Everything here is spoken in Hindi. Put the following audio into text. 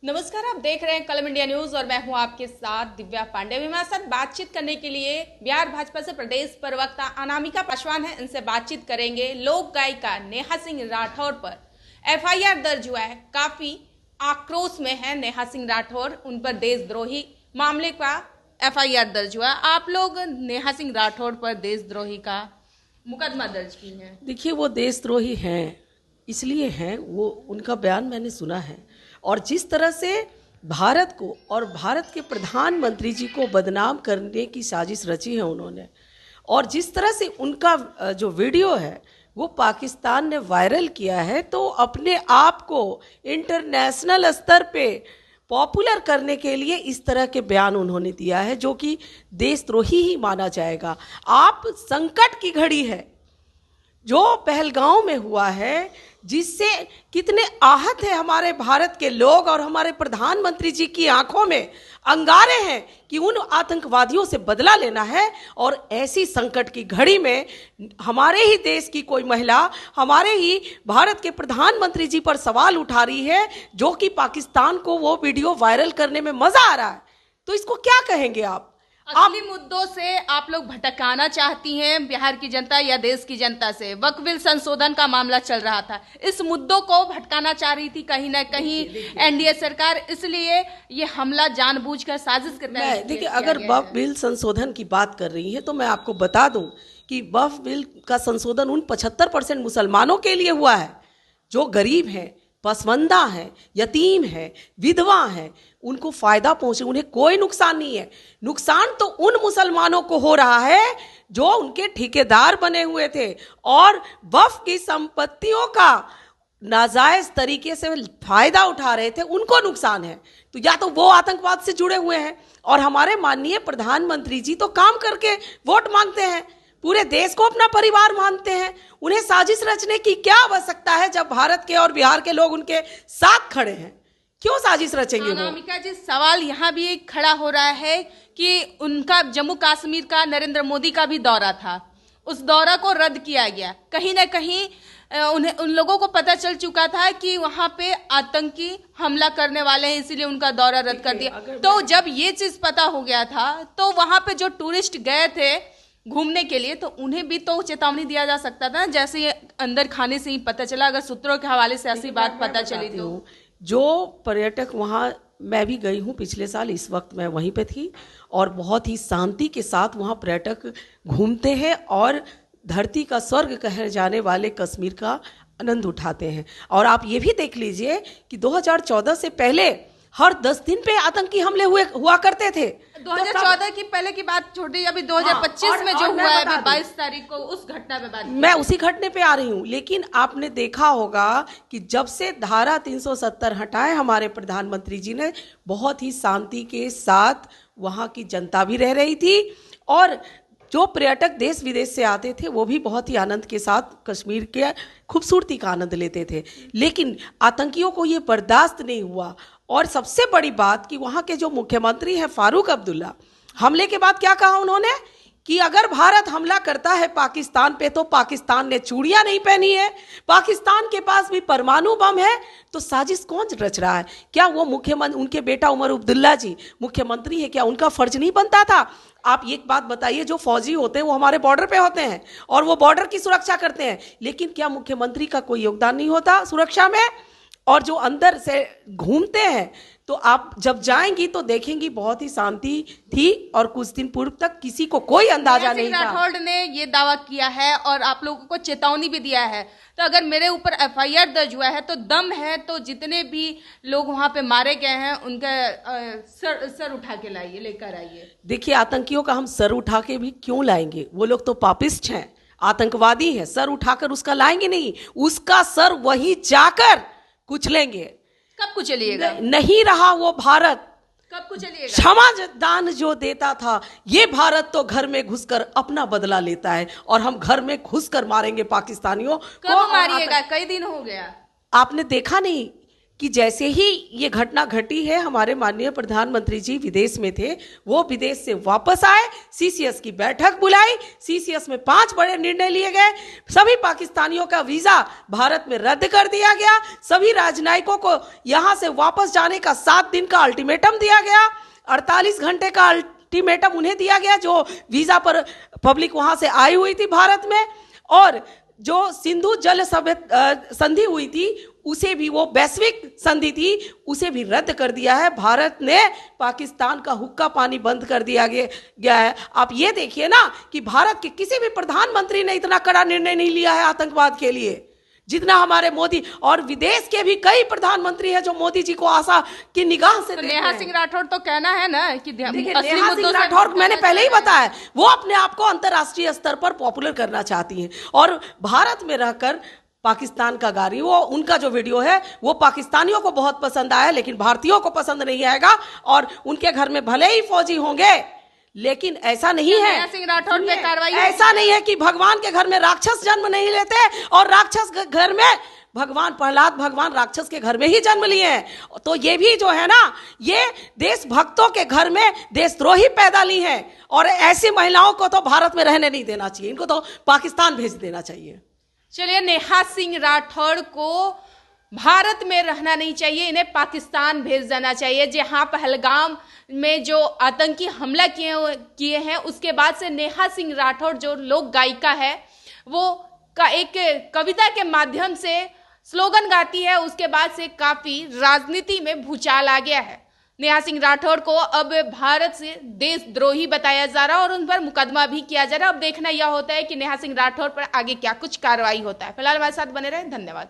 नमस्कार, आप देख रहे हैं कलम इंडिया न्यूज और मैं हूं आपके साथ दिव्या पांडे। हमारे साथ बातचीत करने के लिए बिहार भाजपा से प्रदेश प्रवक्ता अनामिका पासवान है। इनसे बातचीत करेंगे। लोक गायिका नेहा सिंह राठौर पर एफआईआर दर्ज हुआ है। काफी आक्रोश में है नेहा सिंह राठौर, उन पर देशद्रोही मामले का एफआईआर दर्ज हुआ। आप लोग नेहा सिंह राठौर पर देशद्रोही का मुकदमा दर्ज की है। देखिए, वो देशद्रोही हैं, इसलिए हैं, वो उनका बयान मैंने सुना है। और जिस तरह से भारत को और भारत के प्रधानमंत्री जी को बदनाम करने की साजिश रची है उन्होंने, और जिस तरह से उनका जो वीडियो है वो पाकिस्तान ने वायरल किया है, तो अपने आप को इंटरनेशनल स्तर पे पॉपुलर करने के लिए इस तरह के बयान उन्होंने दिया है, जो कि देशद्रोही ही माना जाएगा। आप संकट की घड़ी है, जो पहलगांव में हुआ है, जिससे कितने आहत हैं हमारे भारत के लोग, और हमारे प्रधानमंत्री जी की आंखों में अंगारे हैं कि उन आतंकवादियों से बदला लेना है। और ऐसी संकट की घड़ी में हमारे ही देश की कोई महिला हमारे ही भारत के प्रधानमंत्री जी पर सवाल उठा रही है, जो कि पाकिस्तान को वो वीडियो वायरल करने में मजा आ रहा है। तो इसको क्या कहेंगे आप? असली मुद्दों से आप लोग भटकाना चाहती हैं बिहार की जनता या देश की जनता से। वक्फ बिल संशोधन का मामला चल रहा था, इस मुद्दों को भटकाना चाह रही थी कहीं ना कहीं एनडीए सरकार, इसलिए ये हमला जानबूझकर साजिश करता है। देखिए, अगर वक्फ बिल संशोधन की बात कर रही है तो मैं आपको बता दूं कि वक्फ बिल का संशोधन उन 75% मुसलमानों के लिए हुआ है जो गरीब हैं, पसमानदा हैं, यतीम हैं, विधवा हैं, उनको फायदा पहुंचे, उन्हें कोई नुकसान नहीं है। नुकसान तो उन मुसलमानों को हो रहा है जो उनके ठेकेदार बने हुए थे और वक्फ की संपत्तियों का नाजायज तरीके से फायदा उठा रहे थे, उनको नुकसान है। तो या तो वो आतंकवाद से जुड़े हुए हैं, और हमारे माननीय प्रधानमंत्री जी तो काम करके वोट मांगते हैं, पूरे देश को अपना परिवार मानते हैं। उन्हें साजिश रचने की क्या आवश्यकता है जब भारत के और बिहार के लोग उनके साथ खड़े हैं? क्यों साजिश रचेंगे वो? अनामिका जी, सवाल यहाँ भी खड़ा हो रहा है कि उनका जम्मू कश्मीर का नरेंद्र मोदी का भी दौरा था, उस दौरा को रद्द किया गया। कहीं ना कहीं उन लोगों को पता चल चुका था कि वहां पे आतंकी हमला करने वाले हैं, इसीलिए उनका दौरा रद्द कर दिया। तो जब ये चीज पता हो गया था, तो वहां पे जो टूरिस्ट गए थे घूमने के लिए, तो उन्हें भी तो चेतावनी दिया जा सकता था, जैसे ये अंदर खाने से ही पता चला। अगर सूत्रों के हवाले से ऐसी बात पता चली तो जो पर्यटक वहाँ, मैं भी गई हूँ पिछले साल, इस वक्त मैं वहीं पे थी, और बहुत ही शांति के साथ वहाँ पर्यटक घूमते हैं और धरती का स्वर्ग कहे जाने वाले कश्मीर का आनंद उठाते हैं। और आप ये भी देख लीजिए कि 2014 से पहले हर 10 दिन पे आतंकी हमले हुआ करते थे। 2014 की पहले की बात छोड़ी, अभी 2025 में जो हुआ है, अभी 22 तारीख को, उस घटना पे बात, मैं उसी घटने पे आ रही हूँ। लेकिन आपने देखा होगा कि जब से धारा 370 हटाए हमारे प्रधानमंत्री जी ने, बहुत ही शांति के साथ वहाँ की जनता भी रह रही थी, और जो पर्यटक देश विदेश से आते थे वो भी बहुत ही आनंद के साथ कश्मीर के खूबसूरती का आनंद लेते थे। लेकिन आतंकियों को ये बर्दाश्त नहीं हुआ। और सबसे बड़ी बात कि वहाँ के जो मुख्यमंत्री हैं फारूक अब्दुल्ला, हमले के बाद क्या कहा उन्होंने कि अगर भारत हमला करता है पाकिस्तान पे तो पाकिस्तान ने चूड़ियां नहीं पहनी है, पाकिस्तान के पास भी परमाणु बम है, तो साजिश कौन रच रहा है? क्या वो मुख्यमंत्री, उनके बेटा उमर अब्दुल्ला जी मुख्यमंत्री है, क्या उनका फर्ज नहीं बनता था? आप एक बात बताइए, जो फौजी होते हैं वो हमारे बॉर्डर पे होते हैं और वो बॉर्डर की सुरक्षा करते हैं, लेकिन क्या मुख्यमंत्री का कोई योगदान नहीं होता सुरक्षा में? और जो अंदर से घूमते हैं, तो आप जब जाएंगी तो देखेंगी बहुत ही शांति थी, और कुछ दिन पूर्व तक किसी को कोई अंदाजा नहीं था। राठौड़ ने ये दावा किया है और आप लोगों को चेतावनी भी दिया है। तो अगर मेरे ऊपर एफआईआर दर्ज हुआ है तो दम है, तो जितने भी लोग वहां पे मारे गए हैं उनका सर उठा के लाइए, लेकर आइए। देखिए, आतंकियों का हम सर उठा के भी क्यों लाएंगे? वो लोग तो पापिस्ट हैं, आतंकवादी हैं, सर उठाकर उसका लाएंगे नहीं, उसका सर वहीं जाकर कुचलेंगे। कब कुचलिएगा? नहीं रहा वो भारत। कब कुचलिएगा? क्षमा दान जो देता था, ये भारत तो घर में घुसकर अपना बदला लेता है, और हम घर में घुसकर मारेंगे पाकिस्तानियों। कब मारिएगा? कई दिन हो गया, आपने देखा नहीं कि जैसे ही ये घटना घटी है, हमारे माननीय प्रधानमंत्री जी विदेश में थे, वो विदेश से वापस आए, सीसीएस की बैठक बुलाई, सीसीएस में 5 बड़े निर्णय लिए गए, सभी पाकिस्तानियों का वीजा भारत में रद्द कर दिया गया, सभी राजनयिकों को यहां से वापस जाने का 7 दिन का अल्टीमेटम दिया गया, 48 घंटे का अल्टीमेटम उन्हें दिया गया जो वीजा पर पब्लिक वहां से आई हुई थी भारत में, और जो सिंधु जल संधि हुई थी उसे भी, वो वैश्विक संधि थी, उसे भी रद्द कर दिया है। भारत ने पाकिस्तान का हुक्का पानी बंद कर दिया गया है। आप ये देखिए ना कि भारत के किसी भी प्रधानमंत्री ने इतना कड़ा निर्णय नहीं लिया है आतंकवाद के लिए जितना हमारे मोदी, और विदेश के भी कई प्रधानमंत्री हैं जो मोदी जी को आशा की निगाह से देखते हैं। नेहा सिंह राठौड़ तो कहना है ना कि असली मुद्दों से राठौड़, मैंने पहले ही बताया, वो अपने आप को अंतर्राष्ट्रीय स्तर पर पॉपुलर करना चाहती हैं, और भारत में रहकर पाकिस्तान का गारी, वो उनका जो वीडियो है वो पाकिस्तानियों को बहुत पसंद आया, लेकिन भारतीयों को पसंद नहीं आएगा, और उनके घर में भले ही फौजी होंगे लेकिन ऐसा नहीं है, सिंह राठौड़ पे कार्रवाई, ऐसा नहीं है कि भगवान के घर में राक्षस जन्म नहीं लेते, और राक्षस के घर में भगवान प्रहलाद भगवान राक्षस के घर में ही जन्म लिए हैं। तो ये भी जो है ना, ये देशभक्तों के घर में देशद्रोही पैदा ली हैं, और ऐसी महिलाओं को तो भारत में रहने नहीं देना चाहिए, इनको तो पाकिस्तान भेज देना चाहिए। चलिए, नेहा सिंह राठौड़ को भारत में रहना नहीं चाहिए, इन्हें पाकिस्तान भेज देना चाहिए। जहां पहलगाम में जो आतंकी हमला किए हैं, उसके बाद से नेहा सिंह राठौड़ जो लोक गायिका है, वो एक कविता के माध्यम से स्लोगन गाती है, उसके बाद से काफी राजनीति में भूचाल आ गया है। नेहा सिंह राठौड़ को अब भारत से देशद्रोही बताया जा रहा है और उन पर मुकदमा भी किया जा रहा है। अब देखना यह होता है कि नेहा सिंह राठौड़ पर आगे क्या कुछ कार्रवाई होता है। फिलहाल हमारे साथ बने रहें, धन्यवाद।